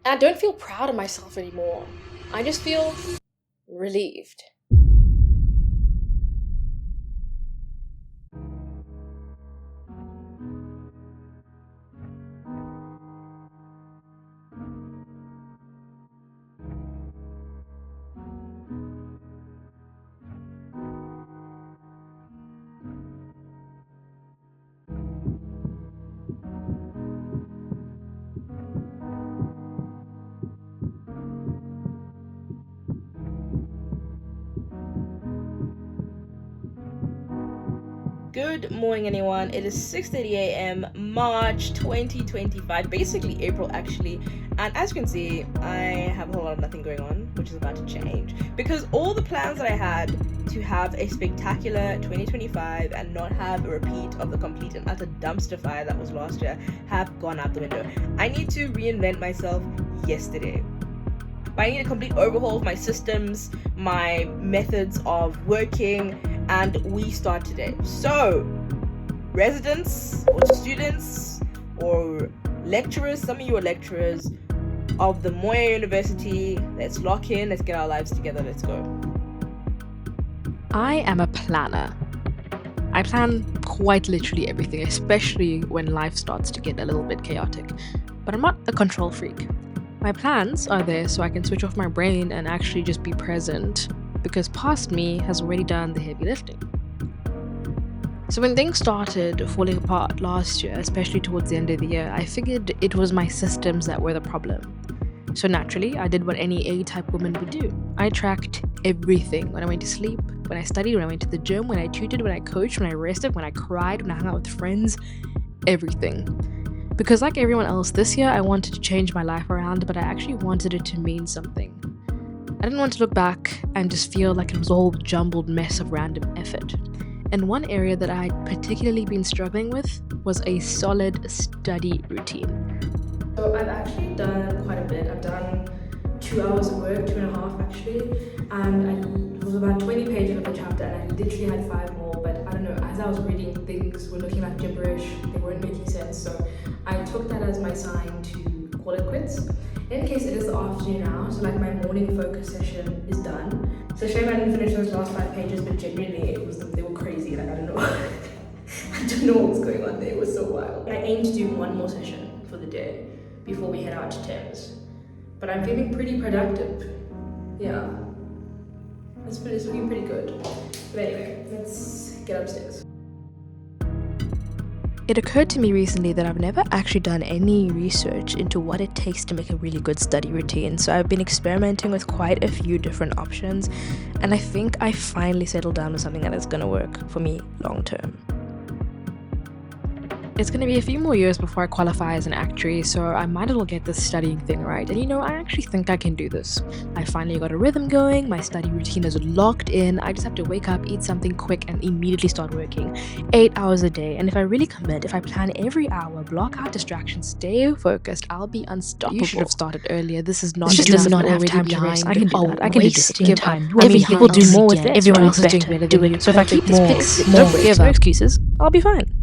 And I don't feel proud of myself anymore. I just feel relieved. Good morning, anyone. It is 6:30 a.m. March 2025, basically April actually. And as you can see, I have a whole lot of nothing going on, which is about to change because all the plans that I had to have a spectacular 2025 and not have a repeat of the complete and utter dumpster fire that was last year have gone out the window. I need to reinvent myself yesterday. I need a complete overhaul of my systems, my methods of working, and we start today. So, residents or students or lecturers, some of you are lecturers of the Moya University, let's lock in, let's get our lives together, let's go. I am a planner. I plan quite literally everything, especially when life starts to get a little bit chaotic. But I'm not a control freak. My plans are there so I can switch off my brain and actually just be present, because past me has already done the heavy lifting. So when things started falling apart last year, especially towards the end of the year, I figured it was my systems that were the problem. So naturally, I did what any A-type woman would do. I tracked everything: when I went to sleep, when I studied, when I went to the gym, when I tutored, when I coached, when I rested, when I cried, when I hung out with friends, everything. Because like everyone else this year, I wanted to change my life around, but I actually wanted it to mean something. I didn't want to look back and just feel like it was a whole jumbled mess of random effort. And one area that I had particularly been struggling with was a solid study routine. So I've actually done quite a bit. I've done 2 hours of work, 2.5 actually, and it was about 20 pages of a chapter, and I literally had 5 more, but I don't know, as I was reading, things were looking like gibberish, they weren't making sense, so I took that as my sign to call it quits. In case it is the afternoon now, so like my morning focus session is done. It's a shame I didn't finish those last 5 pages, but genuinely they were crazy, like I don't know. I don't know what was going on there, it was so wild. I aim to do 1 more session for the day before we head out to Thames. But I'm feeling pretty productive. Yeah. It's looking pretty good. But anyway, let's get upstairs. It occurred to me recently that I've never actually done any research into what it takes to make a really good study routine, so I've been experimenting with quite a few different options, and I think I finally settled down with something that is going to work for me long term. It's going to be a few more years before I qualify as an actuary, so I might as well get this studying thing right. And I actually think I can do this. I finally got a rhythm going, my study routine is locked in, I just have to wake up, eat something quick, and immediately start working. 8 hours a day, and if I really commit, if I plan every hour, block out distractions, stay focused, I'll be unstoppable. You should have started earlier. This is not does not have time to rest. I can do that. I can do discipline time. People do more with less. Everyone else is doing better than you. So if I keep this pace, more. don't give no excuses, I'll be fine.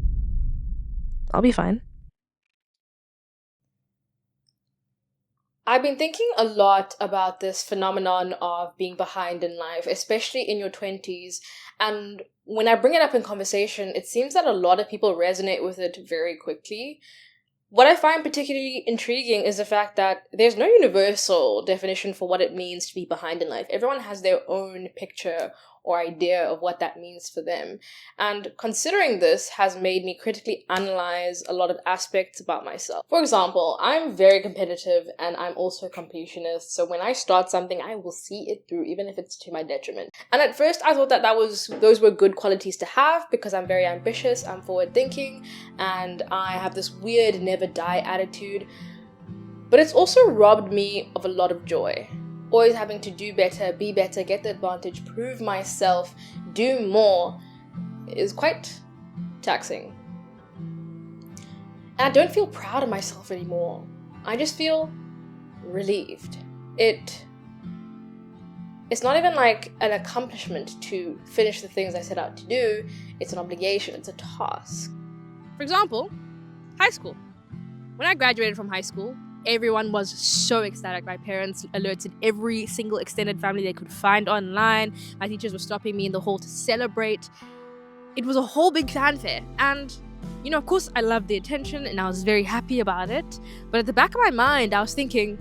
I've been thinking a lot about this phenomenon of being behind in life, especially in your 20s. And when I bring it up in conversation, it seems that a lot of people resonate with it very quickly. What I find particularly intriguing is the fact that there's no universal definition for what it means to be behind in life. Everyone has their own picture or idea of what that means for them. And considering this has made me critically analyze a lot of aspects about myself. For example, I'm very competitive and I'm also a completionist. So when I start something, I will see it through, even if it's to my detriment. And at first I thought that those were good qualities to have because I'm very ambitious, I'm forward thinking, and I have this weird never die attitude. But it's also robbed me of a lot of joy. Always having to do better, be better, get the advantage, prove myself, do more is quite taxing. And I don't feel proud of myself anymore. I just feel relieved. It's not even like an accomplishment to finish the things I set out to do. It's an obligation, it's a task. For example, high school. When I graduated from high school, Everyone was so ecstatic. My parents alerted every single extended family they could find online. My teachers were stopping me in the hall to celebrate. It was a whole big fanfare. And, of course, I loved the attention and I was very happy about it. But at the back of my mind, I was thinking,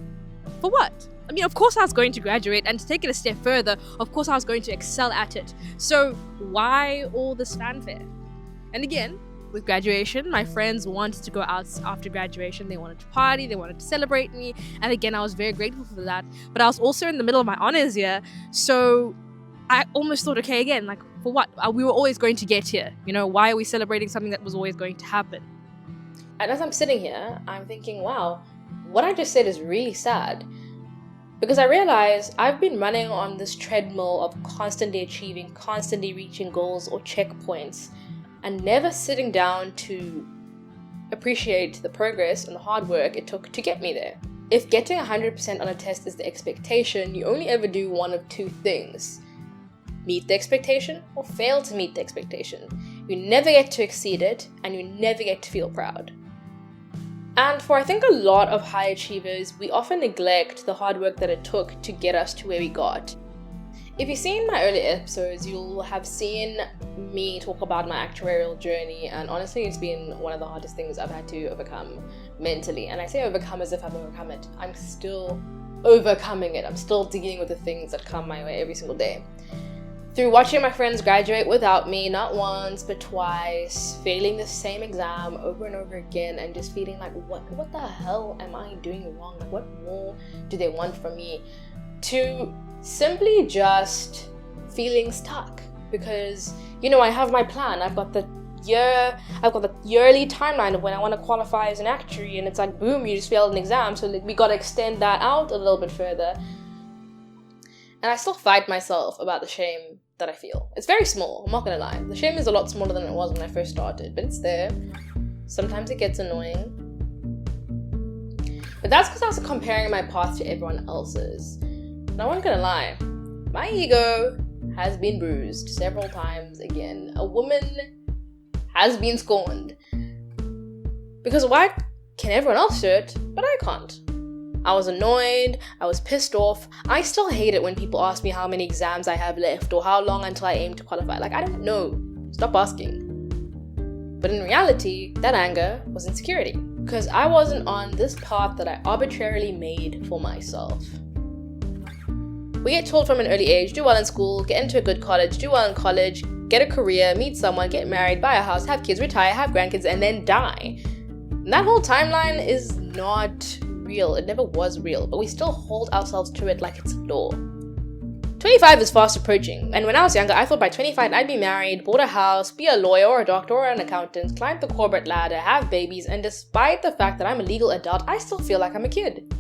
for what? Of course I was going to graduate, and to take it a step further, of course I was going to excel at it. So why all this fanfare? And again, with graduation, my friends wanted to go out after graduation. They wanted to party, they wanted to celebrate me. And again, I was very grateful for that. But I was also in the middle of my honors year. So I almost thought, okay, again, like, for what? We were always going to get here. Why are we celebrating something that was always going to happen? And as I'm sitting here, I'm thinking, wow, what I just said is really sad. Because I realize I've been running on this treadmill of constantly achieving, constantly reaching goals or checkpoints, and never sitting down to appreciate the progress and the hard work it took to get me there. If getting 100% on a test is the expectation, you only ever do one of two things: meet the expectation or fail to meet the expectation. You never get to exceed it, and you never get to feel proud. And for I think a lot of high achievers, we often neglect the hard work that it took to get us to where we got. If you've seen my earlier episodes, you'll have seen me talk about my actuarial journey, and honestly it's been one of the hardest things I've had to overcome mentally. And I say overcome as if I've overcome it. I'm still overcoming it. I'm still dealing with the things that come my way every single day. Through watching my friends graduate without me, not once but twice, failing the same exam over and over again, and just feeling like, what the hell am I doing wrong? Like, what more do they want from me? To simply just feeling stuck because, I have my plan. I've got the yearly timeline of when I want to qualify as an actuary, and it's like, boom, you just failed an exam, so we got to extend that out a little bit further. And I still fight myself about the shame that I feel. It's very small, I'm not gonna lie. The shame is a lot smaller than it was when I first started, but it's there. Sometimes it gets annoying. But that's because I was comparing my path to everyone else's. And I'm not gonna lie, my ego has been bruised several times again. A woman has been scorned. Because why can everyone else do it, but I can't? I was annoyed, I was pissed off. I still hate it when people ask me how many exams I have left or how long until I aim to qualify. Like, I don't know. Stop asking. But in reality, that anger was insecurity, because I wasn't on this path that I arbitrarily made for myself. We get told from an early age, do well in school, get into a good college, do well in college, get a career, meet someone, get married, buy a house, have kids, retire, have grandkids, and then die. And that whole timeline is not real. It never was real, but we still hold ourselves to it like it's law. 25 is fast approaching, and when I was younger, I thought by 25 I'd be married, bought a house, be a lawyer or a doctor or an accountant, climb the corporate ladder, have babies, and despite the fact that I'm a legal adult, I still feel like I'm a kid.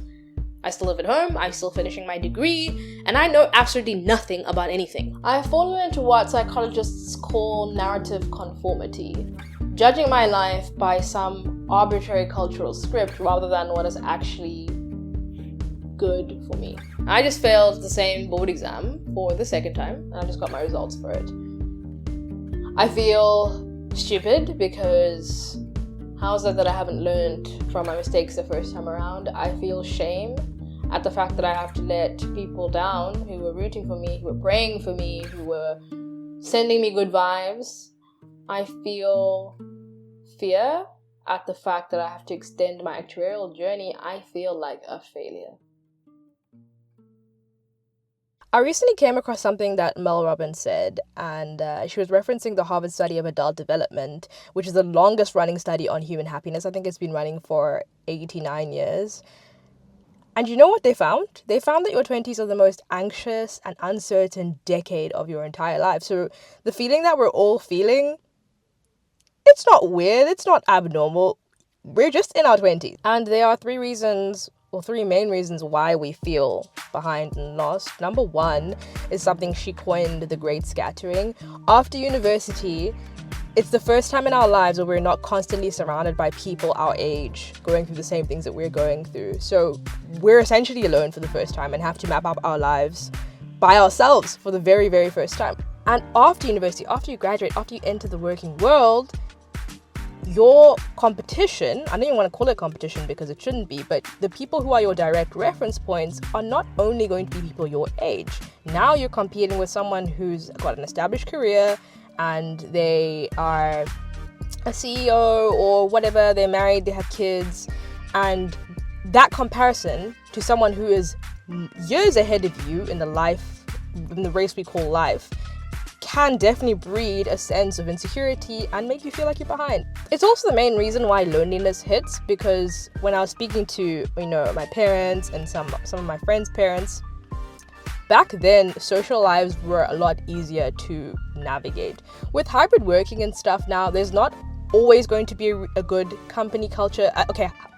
I still live at home, I'm still finishing my degree, and I know absolutely nothing about anything. I've fallen into what psychologists call narrative conformity, judging my life by some arbitrary cultural script rather than what is actually good for me. I just failed the same board exam for the second time, and I just got my results for it. I feel stupid because how is it that I haven't learned from my mistakes the first time around? I feel shame at the fact that I have to let people down who were rooting for me, who were praying for me, who were sending me good vibes. I feel fear at the fact that I have to extend my actuarial journey. I feel like a failure. I recently came across something that Mel Robbins said, and she was referencing the Harvard study of adult development, which is the longest running study on human happiness. I think it's been running for 89 years. And you know what they found? They found that your 20s are the most anxious and uncertain decade of your entire life. So the feeling that we're all feeling, it's not weird, it's not abnormal. We're just in our 20s. And there are three main reasons why we feel behind and lost. Number one is something she coined the Great Scattering. After university, it's the first time in our lives where we're not constantly surrounded by people our age going through the same things that we're going through. So we're essentially alone for the first time and have to map out our lives by ourselves for the very, very first time. And after university, after you graduate, after you enter the working world, your competition, I don't even want to call it competition because it shouldn't be, but the people who are your direct reference points are not only going to be people your age. Now you're competing with someone who's got an established career and they are a CEO or whatever, they're married, they have kids, and that comparison to someone who is years ahead of you in the race we call life, can definitely breed a sense of insecurity and make you feel like you're behind. It's also the main reason why loneliness hits, because when I was speaking to, my parents and some of my friends' parents, back then social lives were a lot easier to navigate. With hybrid working and stuff now, there's not always going to be a good company culture.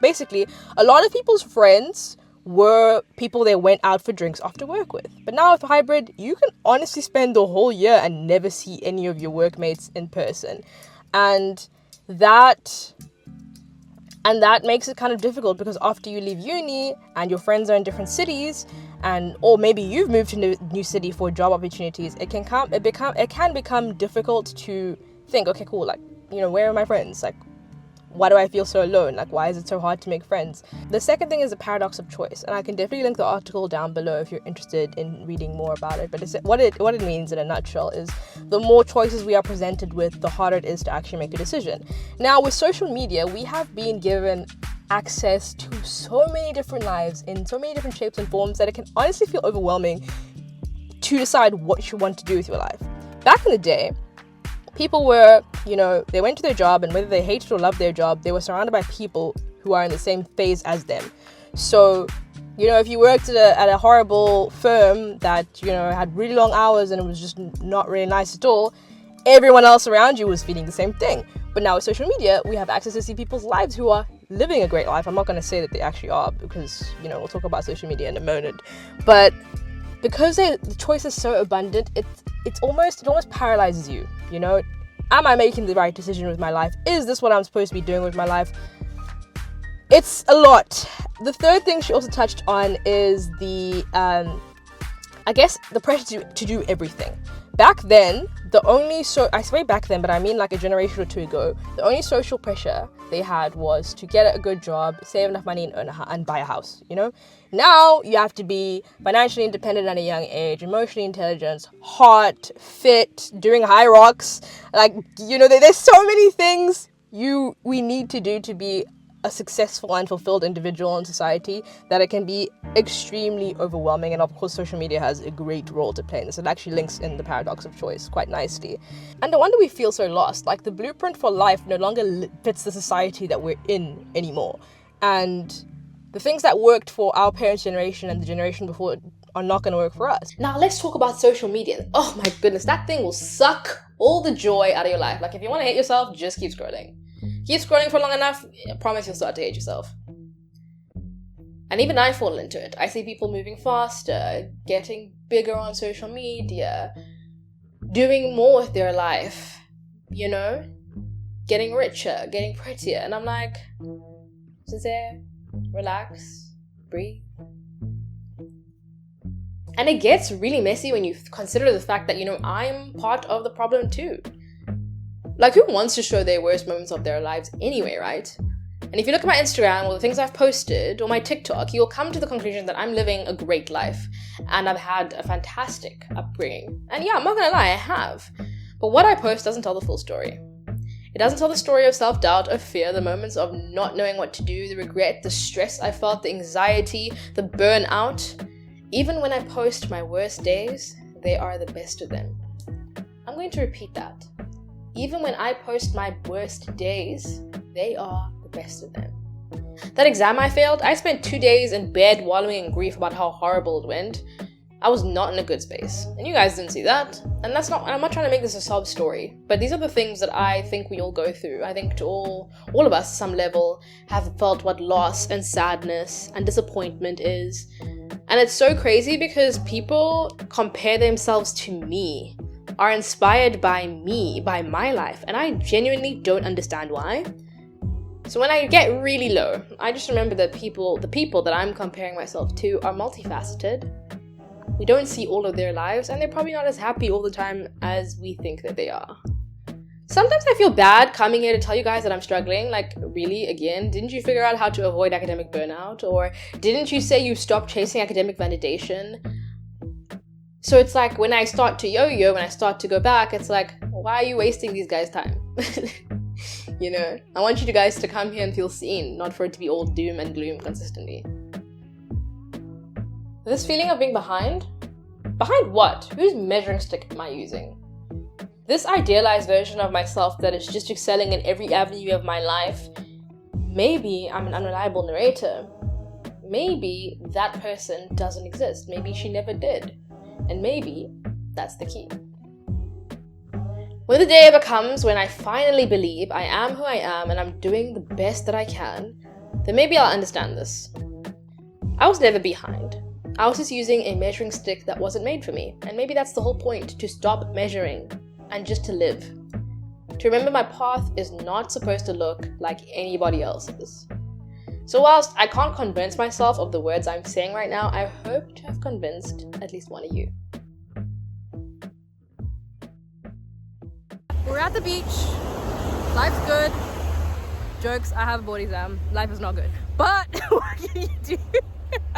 Basically, a lot of people's friends were people they went out for drinks after work with. But now with hybrid, you can honestly spend the whole year and never see any of your workmates in person. And that makes it kind of difficult, because after you leave uni and your friends are in different cities, or maybe you've moved to a new city for job opportunities, it can become difficult to think, okay, cool, like, where are my friends? Like, why do I feel so alone? Like, why is it so hard to make friends? The second thing is the paradox of choice, and I can definitely link the article down below if you're interested in reading more about it. But what it means in a nutshell is the more choices we are presented with, the harder it is to actually make a decision. Now, with social media, we have been given access to so many different lives in so many different shapes and forms that it can honestly feel overwhelming to decide what you want to do with your life. Back in the day, people were, they went to their job, and whether they hated or loved their job, they were surrounded by people who are in the same phase as them. So, if you worked at a horrible firm that, had really long hours and it was just not really nice at all, everyone else around you was feeling the same thing. But now with social media, we have access to see people's lives who are living a great life. I'm not going to say that they actually are, because, we'll talk about social media in a moment. But because the choice is so abundant, it almost paralyzes you. Am I making the right decision with my life? Is this what I'm supposed to be doing with my life? It's a lot. The third thing she also touched on is the pressure to do everything. Back then, I say back then, but I mean like a generation or two ago, the only social pressure they had was to get a good job, save enough money, and buy a house, Now, you have to be financially independent at a young age, emotionally intelligent, hot, fit, doing high rocks. Like, there's so many things we need to do to be a successful and fulfilled individual in society that it can be extremely overwhelming. And of course, social media has a great role to play in this. It actually links in the paradox of choice quite nicely. And no wonder we feel so lost. Like, the blueprint for life no longer fits the society that we're in anymore. And the things that worked for our parents' generation and the generation before are not going to work for us. Now let's talk about social media. Oh my goodness, that thing will suck all the joy out of your life. Like, if you want to hate yourself, just keep scrolling. Keep scrolling for long enough, I promise you'll start to hate yourself. And even I fall into it. I see people moving faster, getting bigger on social media, doing more with their life, getting richer, getting prettier. And I'm like, sincere, relax, breathe. And it gets really messy when you consider the fact that, I'm part of the problem too. Like, who wants to show their worst moments of their lives anyway, right? And if you look at my Instagram or the things I've posted or my TikTok, you'll come to the conclusion that I'm living a great life and I've had a fantastic upbringing. And yeah, I'm not gonna lie, I have. But what I post doesn't tell the full story. It doesn't tell the story of self-doubt, of fear, the moments of not knowing what to do, the regret, the stress I felt, the anxiety, the burnout. Even when I post my worst days, they are the best of them. I'm going to repeat that. Even when I post my worst days, they are the best of them. That exam I failed, I spent 2 days in bed wallowing in grief about how horrible it went. I was not in a good space. And you guys didn't see that. And I'm not trying to make this a sob story, but these are the things that I think we all go through. I think to all of us, some level, have felt what loss and sadness and disappointment is. And it's so crazy because people compare themselves to me, are inspired by me, by my life, and I genuinely don't understand why. So when I get really low, I just remember that the people that I'm comparing myself to are multifaceted. We don't see all of their lives, and they're probably not as happy all the time as we think that they are. Sometimes I feel bad coming here to tell you guys that I'm struggling. Like, really, again, didn't you figure out how to avoid academic burnout? Or didn't you say you stopped chasing academic validation? So it's like, when I start to yo-yo, when I start to go back, it's like, why are you wasting these guys' time? You know, I want you guys to come here and feel seen, not for it to be all doom and gloom consistently. This feeling of being behind? Behind what? Whose measuring stick am I using? This idealized version of myself that is just excelling in every avenue of my life. Maybe I'm an unreliable narrator. Maybe that person doesn't exist. Maybe she never did. And maybe that's the key. When the day ever comes when I finally believe I am who I am and I'm doing the best that I can, then maybe I'll understand this. I was never behind. I was just using a measuring stick that wasn't made for me. And maybe that's the whole point, to stop measuring and just to live. To remember my path is not supposed to look like anybody else's. So whilst I can't convince myself of the words I'm saying right now, I hope to have convinced at least one of you. We're at the beach. Life's good. Jokes, I have a board exam. Life is not good. But what can you do?